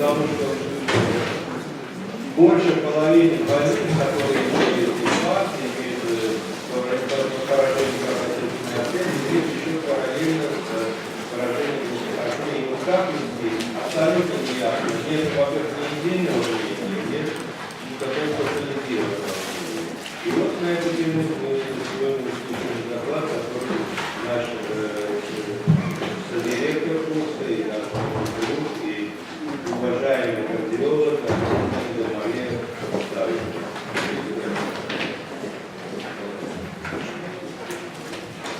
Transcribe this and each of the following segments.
потому что больше половины больных, которые имеют инфаркт, имеют поражение кровоточной артерии, имеют еще параллельно с поражением артерии. Вот как здесь абсолютно неясно. Нет, во-первых, не единого мнения, нет какого-то солидированного. И вот на эту тему мы сегодня услышали доклад, который наш содиректор курса и наш друг, и уважаемый кардиолог Энтони ДеМария поставил.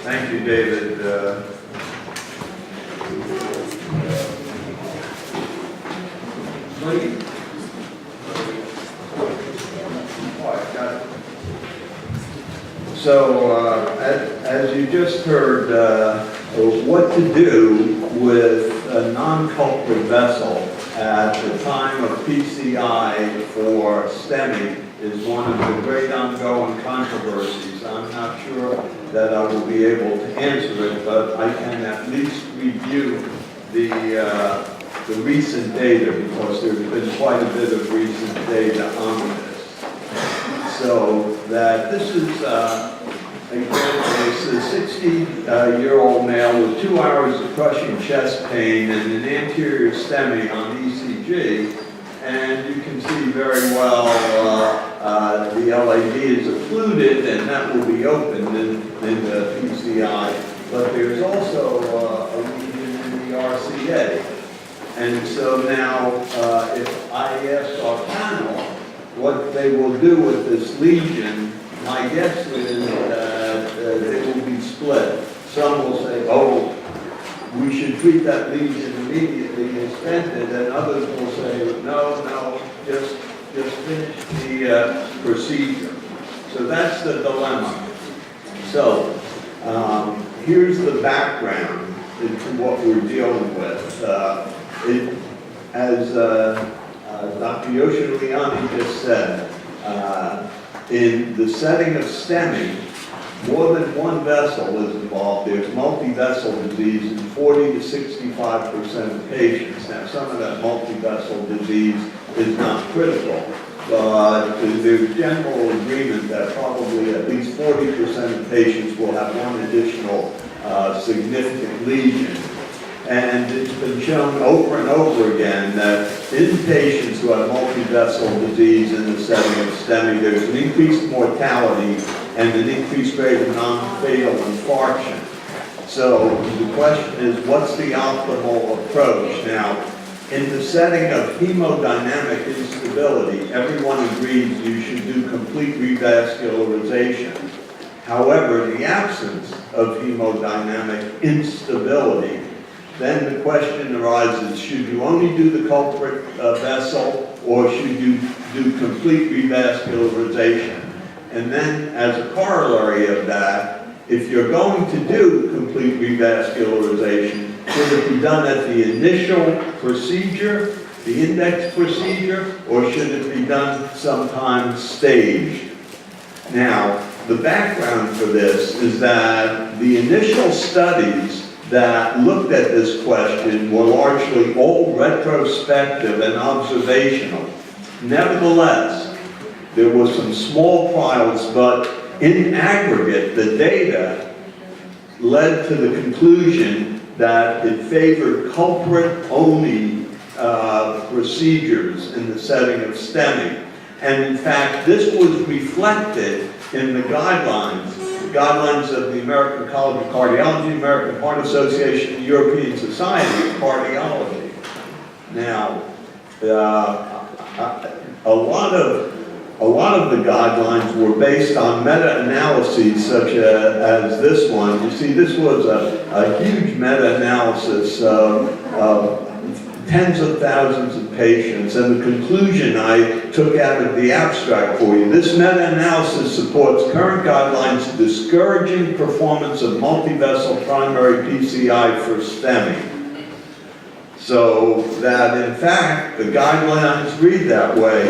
Thank you, David. So, as you just heard, what to do with a non-culprit vessel at the time of PCI for STEMI is one of the great ongoing controversies. I'm not sure that I will be able to answer it, but I can at least review the recent data because there's been quite a bit of recent data on this. So that this is, it's a 60-year-old male with 2 hours of crushing chest pain and an anterior STEMI on ECG, and you can see very well the LAD is occluded and that will be opened in the PCI, but there's also a lesion in the RCA. And so now, if I ask our panel what they will do with this lesion, my guess is that they will be split. Some will say, oh, we should treat that lesion immediately and stent it, and others will say, no, just finish the procedure. So that's the dilemma. So here's the background into what we're dealing with. As Dr. Yoshinoriani just said, in the setting of STEMI, more than one vessel is involved. There's multi-vessel disease in 40 to 65% of patients. Now, some of that multi-vessel disease is not critical, but there's general agreement that probably at least 40% of patients will have one additional significant lesion. And it's been shown over and over again that in patients who have multi-vessel disease in the setting of STEMI, there's an increased mortality and an increased rate of non-fatal infarction. So the question is, what's the optimal approach? Now, in the setting of hemodynamic instability, everyone agrees you should do complete revascularization. However, in the absence of hemodynamic instability, then the question arises, should you only do the culprit vessel or should you do complete revascularization? And then as a corollary of that, if you're going to do complete revascularization, should it be done at the initial procedure, the index procedure, or should it be done sometime staged? Now, the background for this is that the initial studies that looked at this question were largely all retrospective and observational. Nevertheless, there were some small trials, but in aggregate, the data led to the conclusion that it favored culprit-only procedures in the setting of STEMI. And in fact, this was reflected in the guidelines of the American College of Cardiology, American Heart Association, and European Society of Cardiology. Now, a lot of the guidelines were based on meta-analyses such as this one. You see, this was a huge meta-analysis of tens of thousands of patients, and the conclusion I took out of the abstract for you. This meta-analysis supports current guidelines discouraging performance of multi-vessel primary PCI for STEMI. So that in fact, the guidelines read that way,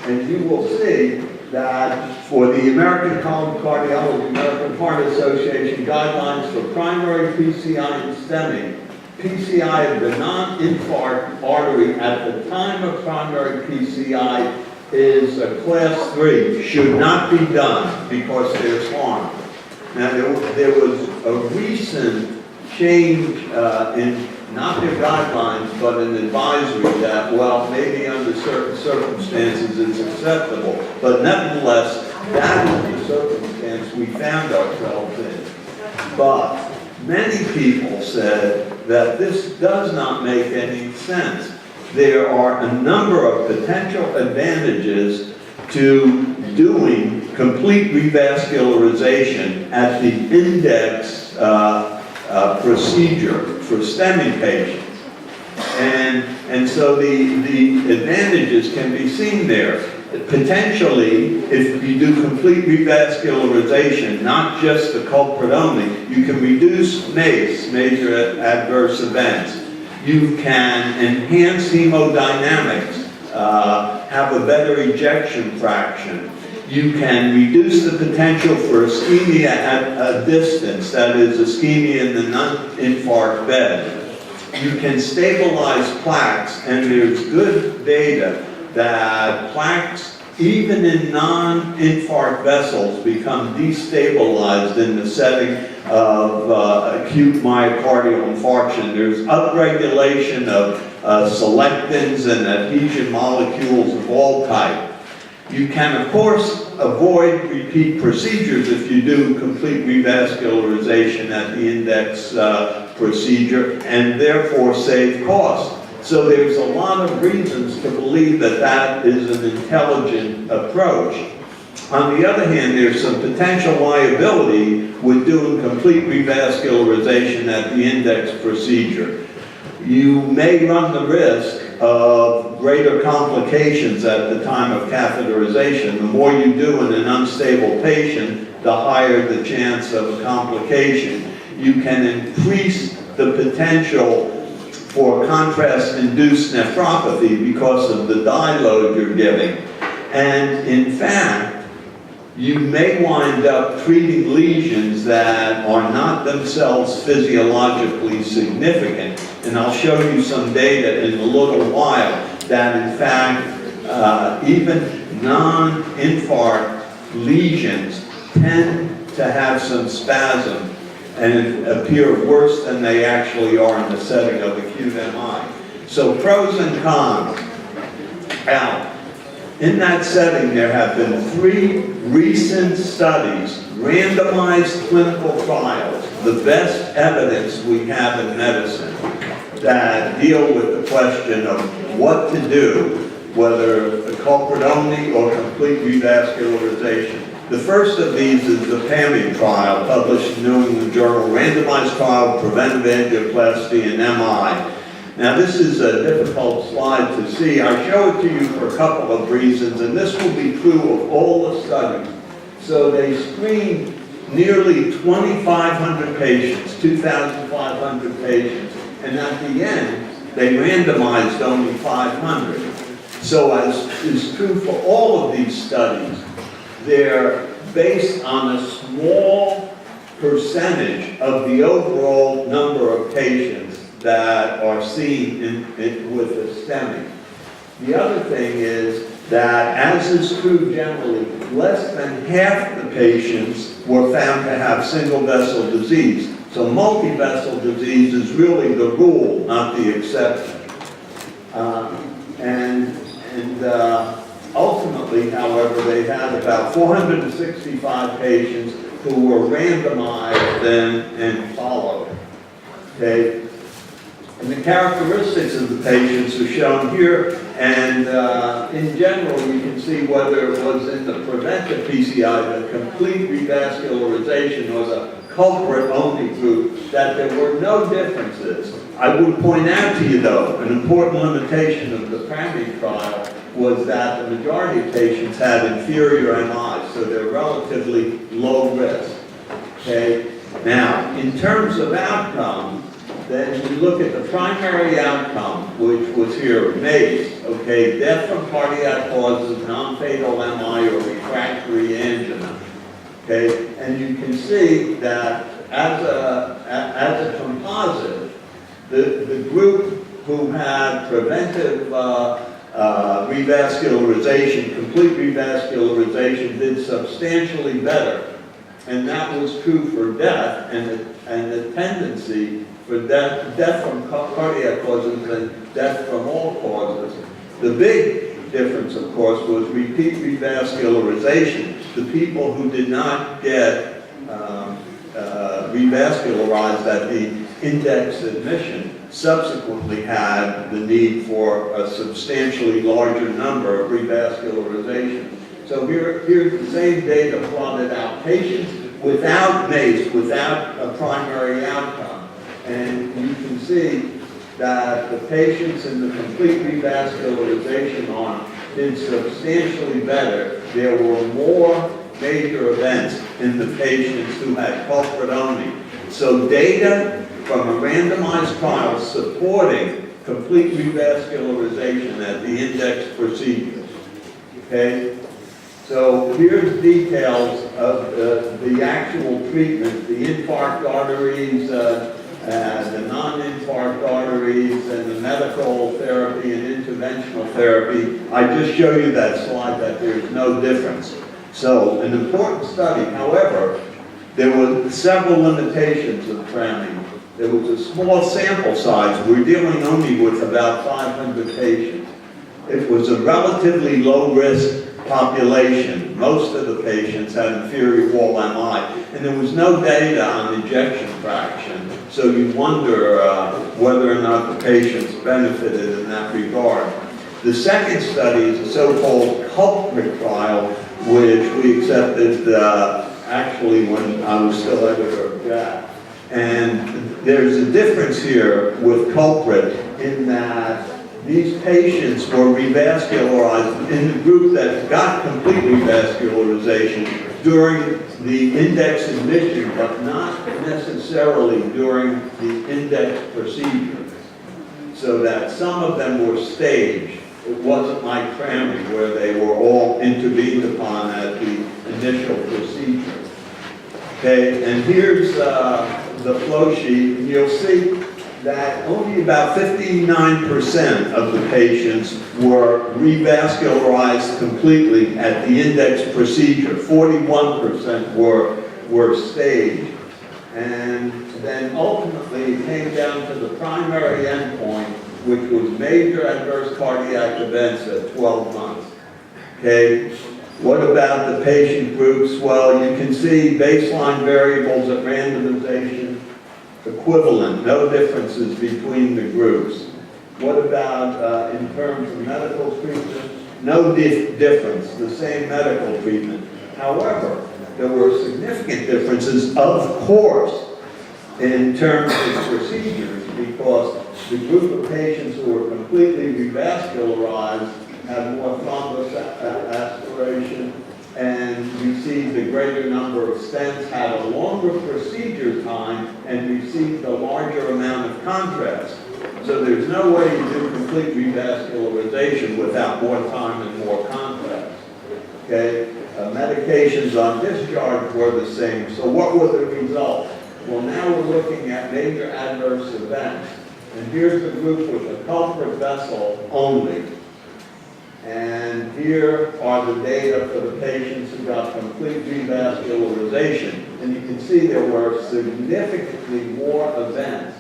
and you will see that for the American College of Cardiology, American Heart Association guidelines for primary PCI and STEMI, PCI of the non-infarct artery at the time of primary PCI is a class 3, should not be done because there's harm. Now, there was a recent change in not their guidelines, but an advisory that, well, maybe under certain circumstances it's acceptable. But nevertheless, that is the circumstance we found ourselves in. But many people said that this does not make any sense. There are a number of potential advantages to doing complete revascularization at the index procedure for STEMI patients. And so the advantages can be seen there. Potentially, if you do complete revascularization, not just the culprit only, you can reduce MACE, major adverse events. You can enhance hemodynamics, have a better ejection fraction. You can reduce the potential for ischemia at a distance, that is ischemia in the non-infarct bed. You can stabilize plaques, and there's good data that plaques, even in non-infarct vessels, become destabilized in the setting of acute myocardial infarction. There's upregulation of selectins and adhesion molecules of all types. You can, of course, avoid repeat procedures if you do complete revascularization at the index procedure, and therefore save costs. So there's a lot of reasons to believe that that is an intelligent approach. On the other hand, there's some potential liability with doing complete revascularization at the index procedure. You may run the risk of greater complications at the time of catheterization. The more you do in an unstable patient, the higher the chance of a complication. You can increase the potential for contrast-induced nephropathy because of the dye load you're giving. And in fact, you may wind up treating lesions that are not themselves physiologically significant. And I'll show you some data in a little while that in fact, even non-infarct lesions tend to have some spasm and appear worse than they actually are in the setting of acute MI. So pros and cons. Now, in that setting, there have been 3 recent studies, randomized clinical trials, the best evidence we have in medicine, that deal with the question of what to do, whether the culprit only or complete revascularization. The first of these is the PAMI trial, published in New England Journal, randomized trial of preventive angioplasty and MI. Now this is a difficult slide to see. I show it to you for a couple of reasons, and this will be true of all the studies. So they screened nearly 2,500 patients, 2,500 patients, and at the end, they randomized only 500. So as is true for all of these studies, they're based on a small percentage of the overall number of patients that are seen with a STEMI. The other thing is that, as is true generally, less than half the patients were found to have single vessel disease. So multi-vessel disease is really the rule, not the exception. Ultimately, however, they had about 465 patients who were randomized and followed. Okay? And the characteristics of the patients are shown here, and in general, you can see whether it was in the preventive PCI, the complete revascularization, or the culprit-only group, that there were no differences. I would point out to you, though, an important limitation of the PAMI trial was that the majority of patients had inferior MI, so they're relatively low risk. Okay? Now, in terms of outcome, then we look at the primary outcome, which was here, MACE, okay, death from cardiac causes, non-fatal MI, or refractory angina. Okay, and you can see that as a composite, The group who had preventive revascularization, complete revascularization, did substantially better. And that was true for death, and the tendency for death from cardiac causes and death from all causes. The big difference, of course, was repeat revascularization. The people who did not get revascularized at the index admission subsequently had the need for a substantially larger number of revascularizations. So here's the same data plotted out. Patients without MACE, without a primary outcome. And you can see that the patients in the complete revascularization arm did substantially better. There were more major events in the patients who had culprit only. So data from a randomized trial supporting complete revascularization at the index procedure. Okay? So here's details of the actual treatment, the infarct arteries, the non-infarct arteries, and the medical therapy and interventional therapy. I just show you that slide that there's no difference. So an important study, however, there were several limitations of cramming. There was a small sample size. We're dealing only with about 500 patients. It was a relatively low-risk population. Most of the patients had inferior wall MI, and there was no data on ejection fraction. So you wonder whether or not the patients benefited in that regard. The second study is a so-called culprit trial, which we accepted actually when I was still editor of JACC. And there's a difference here with culprit in that these patients were revascularized in the group that got complete revascularization during the index admission, but not necessarily during the index procedure. So that some of them were staged. It wasn't like cramming where they were all intervened upon at the initial procedure. Okay, and here's the flow sheet, and you'll see that only about 59% of the patients were revascularized completely at the index procedure. 41% were staged. And then ultimately it came down to the primary endpoint, which was major adverse cardiac events at 12 months. Okay, what about the patient groups? Well, you can see baseline variables at randomization equivalent, no differences between the groups. What about in terms of medical treatment? No difference, the same medical treatment. However, there were significant differences, of course, in terms of procedures, because the group of patients who were completely revascularized had more thrombus aspiration and received a greater number of stents, had a longer procedure time, and received a larger amount of contrast. So there's no way you do complete revascularization without more time and more contrast. Okay? Medications on discharge were the same. So what were the results? Well, now we're looking at major adverse events. And here's the group with the culprit vessel only. And here are the data for the patients who got complete revascularization. And you can see there were significantly more events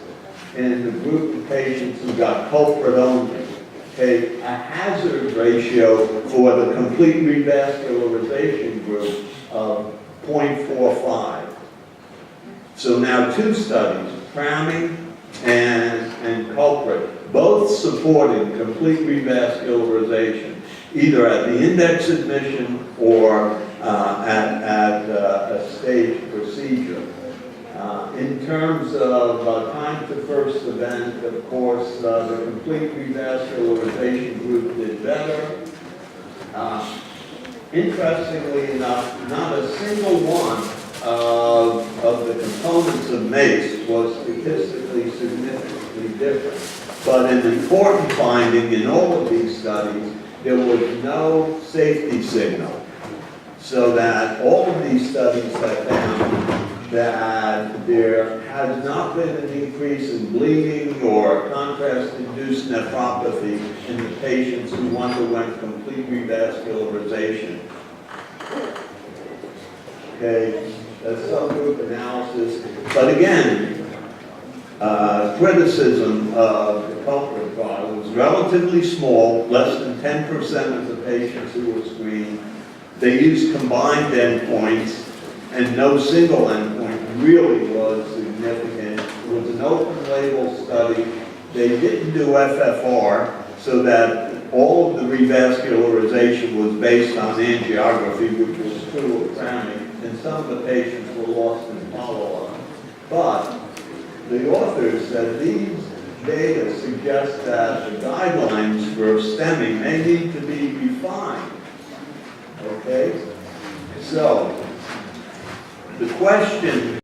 in the group of patients who got culprit only. Okay, a hazard ratio for the complete revascularization group of 0.45. So now two studies, cramming and culprit, both supporting complete revascularization, either at the index admission or at a staged procedure. In terms of time to first event, of course, the complete revascularization group did better. Interestingly enough, not a single one of the components of MACE was statistically significantly different. But an important finding in all of these studies, there was no safety signal. So that all of these studies have found that there has not been an increase in bleeding or contrast-induced nephropathy in the patients who underwent complete revascularization. Okay, that's subgroup analysis. But again, criticism of the culprit trial was relatively small, less than 10% of the patients who were screened. They used combined endpoints, and no single endpoint really was significant. It was an open label study. They didn't do FFR, so that all of the revascularization was based on angiography, which was true of cramming, and some of the patients were lost in follow-up. But the authors said these data suggest that the guidelines for STEMI may need to be refined. Okay? So, the question